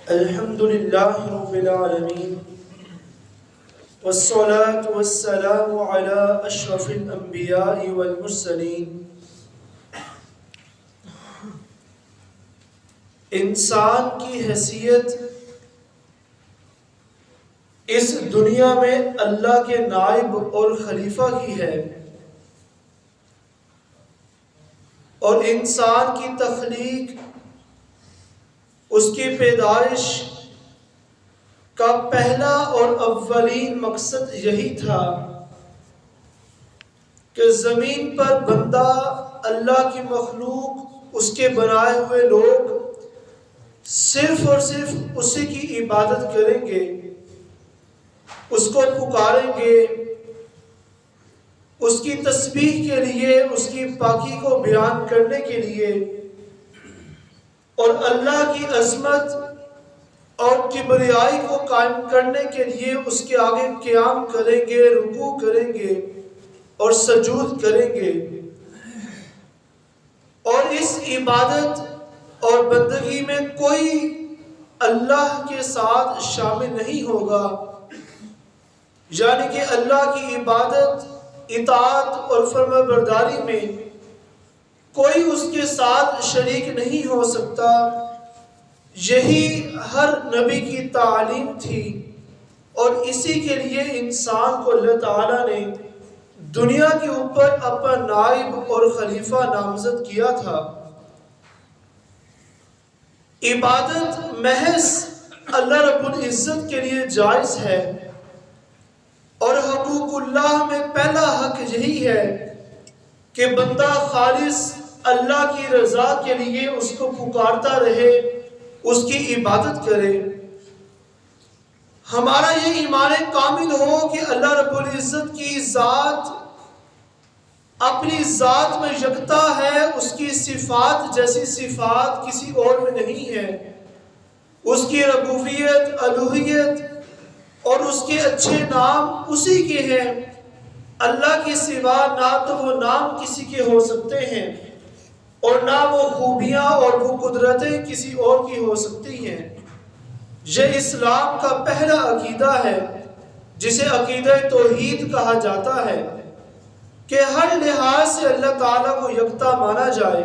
الحمد للہ رب العالمین والصلاة والسلام علی اشرف الانبیاء والمرسلین۔ انسان کی حیثیت اس دنیا میں اللہ کے نائب اور خلیفہ کی ہے، اور انسان کی تخلیق، اس کی پیدائش کا پہلا اور اولین مقصد یہی تھا کہ زمین پر بندہ، اللہ کی مخلوق، اس کے بنائے ہوئے لوگ صرف اور صرف اسی کی عبادت کریں گے، اس کو پکاریں گے، اس کی تسبیح کے لیے، اس کی پاکی کو بیان کرنے کے لیے، اور اللہ کی عظمت اور کبریائی کو قائم کرنے کے لیے اس کے آگے قیام کریں گے، رکوع کریں گے اور سجود کریں گے۔ اور اس عبادت اور بندگی میں کوئی اللہ کے ساتھ شامل نہیں ہوگا، یعنی کہ اللہ کی عبادت، اطاعت اور فرمانبرداری میں کوئی اس کے ساتھ شریک نہیں ہو سکتا۔ یہی ہر نبی کی تعلیم تھی، اور اسی کے لیے انسان کو اللہ تعالیٰ نے دنیا کے اوپر اپنا نائب اور خلیفہ نامزد کیا تھا۔ عبادت محض اللہ رب العزت کے لیے جائز ہے، اور حقوق اللہ میں پہلا حق یہی ہے کہ بندہ خالص اللہ کی رضا کے لیے اس کو پکارتا رہے، اس کی عبادت کرے۔ ہمارا یہ ایمان کامل ہو کہ اللہ رب العزت کی ذات اپنی ذات میں یکتا ہے، اس کی صفات جیسی صفات کسی اور میں نہیں ہے، اس کی ربوبیت، الوہیت اور اس کے اچھے نام اسی کے ہیں۔ اللہ کے سوا نہ تو وہ نام کسی کے ہو سکتے ہیں، اور نہ وہ خوبیاں اور وہ قدرتیں کسی اور کی ہو سکتی ہیں۔ یہ اسلام کا پہلا عقیدہ ہے، جسے عقیدہ توحید کہا جاتا ہے، کہ ہر لحاظ سے اللہ تعالیٰ کو یکتا مانا جائے۔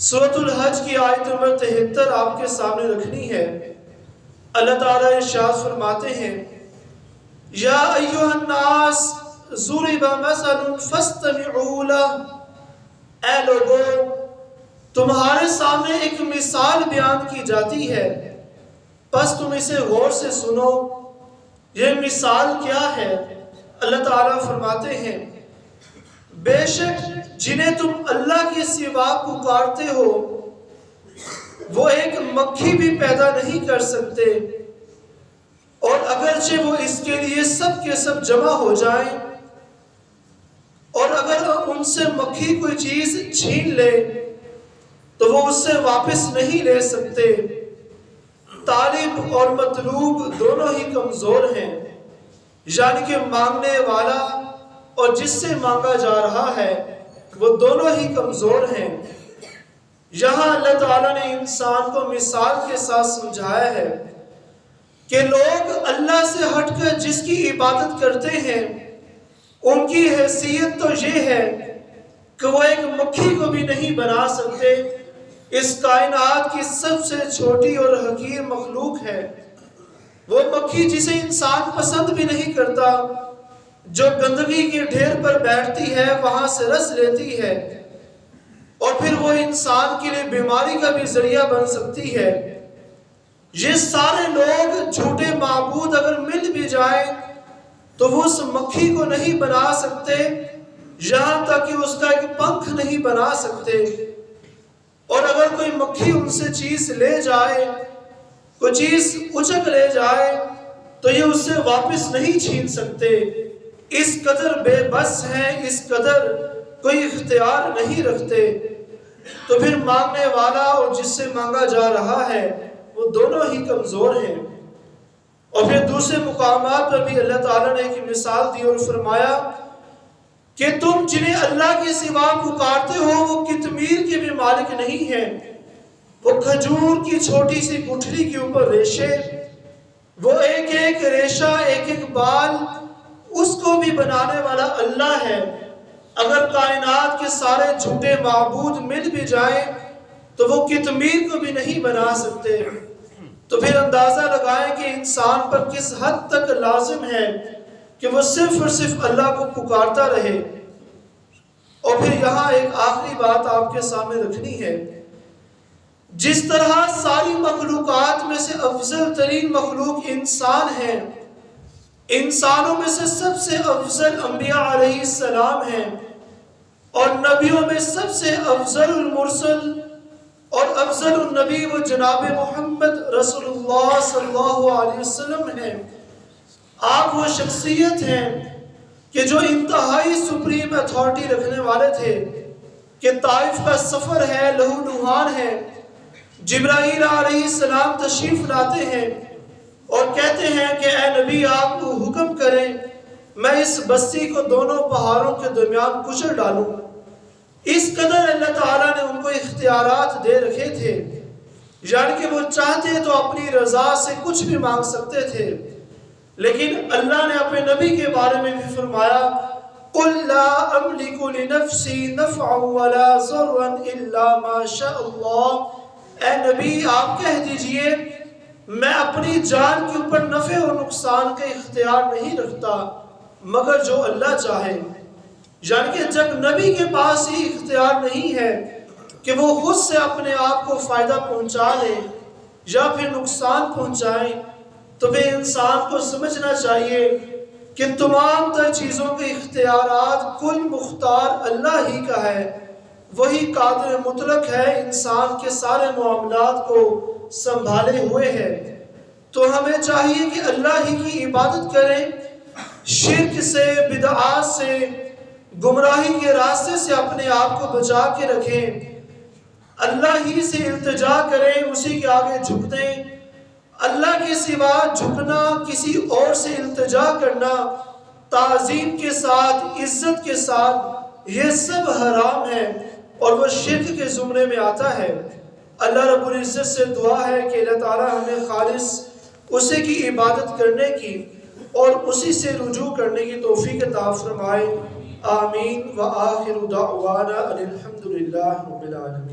سورۃ الحج کی آیت نمبر 73 آپ کے سامنے رکھنی ہے۔ اللہ تعالیٰ ارشاد فرماتے ہیں، یا ایھا الناس ضرب مثل فاستمعوا لہ، اے لوگو تمہارے سامنے ایک مثال بیان کی جاتی ہے، پس تم اسے غور سے سنو۔ یہ مثال کیا ہے؟ اللہ تعالیٰ فرماتے ہیں، بے شک جنہیں تم اللہ کے سوا پکارتے ہو وہ ایک مکھی بھی پیدا نہیں کر سکتے، اور اگرچہ وہ اس کے لیے سب کے سب جمع ہو جائیں، اور اگر ان سے مکھی کوئی چیز چھین لے تو وہ اس سے واپس نہیں لے سکتے۔ طالب اور مطلوب دونوں ہی کمزور ہیں، یعنی کہ مانگنے والا اور جس سے مانگا جا رہا ہے وہ دونوں ہی کمزور ہیں۔ یہاں اللہ تعالیٰ نے انسان کو مثال کے ساتھ سمجھایا ہے کہ لوگ اللہ سے ہٹ کر جس کی عبادت کرتے ہیں ان کی حیثیت تو یہ ہے کہ وہ ایک مکھی کو بھی نہیں بنا سکتے۔ اس کائنات کی سب سے چھوٹی اور حقیر مخلوق ہے وہ مکھی، جسے انسان پسند بھی نہیں کرتا، جو گندگی کے ڈھیر پر بیٹھتی ہے، وہاں سے رس لیتی ہے، اور پھر وہ انسان کے لیے بیماری کا بھی ذریعہ بن سکتی ہے۔ یہ سارے لوگ جھوٹے معبود اگر مل بھی جائیں تو وہ اس مکھی کو نہیں بنا سکتے، یہاں تک کہ اس کا ایک پنکھ نہیں بنا سکتے۔ اور اگر کوئی مکھی ان سے چیز لے جائے، کوئی چیز اچک لے جائے، تو یہ اس سے واپس نہیں چھین سکتے۔ اس قدر بے بس ہیں، اس قدر کوئی اختیار نہیں رکھتے۔ تو پھر مانگنے والا اور جس سے مانگا جا رہا ہے وہ دونوں ہی کمزور ہیں۔ اور پھر دوسرے مقامات پر بھی اللہ تعالیٰ نے ایک مثال دی اور فرمایا کہ تم جنہیں اللہ کے سوا پکارتے ہو وہ قطمیر کے بھی مالک نہیں ہیں، وہ کھجور کی چھوٹی سی گٹھلی کے اوپر ریشے، وہ ایک ایک ریشہ ایک ایک بال، اس کو بھی بنانے والا اللہ ہے۔ اگر کائنات کے سارے جھوٹے معبود مل بھی جائیں تو وہ قطمیر کو بھی نہیں بنا سکتے۔ تو پھر اندازہ لگائیں کہ انسان پر کس حد تک لازم ہے کہ وہ صرف اور صرف اللہ کو پکارتا رہے۔ اور پھر یہاں ایک آخری بات آپ کے سامنے رکھنی ہے، جس طرح ساری مخلوقات میں سے افضل ترین مخلوق انسان ہے، انسانوں میں سے سب سے افضل انبیاء علیہ السلام ہیں، اور نبیوں میں سب سے افضل المرسل اور افضل النبی وہ جناب محمد رسول اللہ صلی اللہ علیہ وسلم ہیں۔ آپ وہ شخصیت ہیں کہ جو انتہائی سپریم اتھارٹی رکھنے والے تھے، کہ طائف کا سفر ہے، لہو لہان ہے، جبرائیل علیہ السلام تشریف لاتے ہیں اور کہتے ہیں کہ اے نبی آپ کو حکم کریں میں اس بستی کو دونوں پہاڑوں کے درمیان کچل ڈالوں۔ اس قدر اللہ تعالیٰ نے ان کو اختیارات دے رکھے تھے، یعنی کہ وہ چاہتے تو اپنی رضا سے کچھ بھی مانگ سکتے تھے، لیکن اللہ نے اپنے نبی کے بارے میں بھی فرمایا قُلْ لَا أَمْلِكُ لِنَفْسِي نَفْعًا وَلَا ضَرًّا إِلَّا مَا شَاءَ اللَّهُ۔ اے نبی آپ کہہ دیجئے میں اپنی جان کے اوپر نفع اور نقصان کا اختیار نہیں رکھتا مگر جو اللہ چاہے۔ یعنی کہ جب نبی کے پاس یہ اختیار نہیں ہے کہ وہ خود سے اپنے آپ کو فائدہ پہنچا لے یا پھر نقصان پہنچائے، تو پھر انسان کو سمجھنا چاہیے کہ تمام تر چیزوں کے اختیارات کل مختار اللہ ہی کا ہے، وہی قادر مطلق ہے، انسان کے سارے معاملات کو سنبھالے ہوئے ہے۔ تو ہمیں چاہیے کہ اللہ ہی کی عبادت کریں، شرک سے، بدعات سے، گمراہی کے راستے سے اپنے آپ کو بچا کے رکھیں، اللہ ہی سے التجا کریں، اسی کے آگے جھک دیں۔ اللہ کے سوا جھکنا، کسی اور سے التجا کرنا تعظیم کے ساتھ، عزت کے ساتھ، یہ سب حرام ہے اور وہ شرک کے زمرے میں آتا ہے۔ اللہ رب العزت سے دعا ہے کہ اللہ تعالی ہمیں خالص اسی کی عبادت کرنے کی اور اسی سے رجوع کرنے کی توفیق عطا فرمائے۔ آمین وآخر دعوانا ان الحمد للہ رب العالمین۔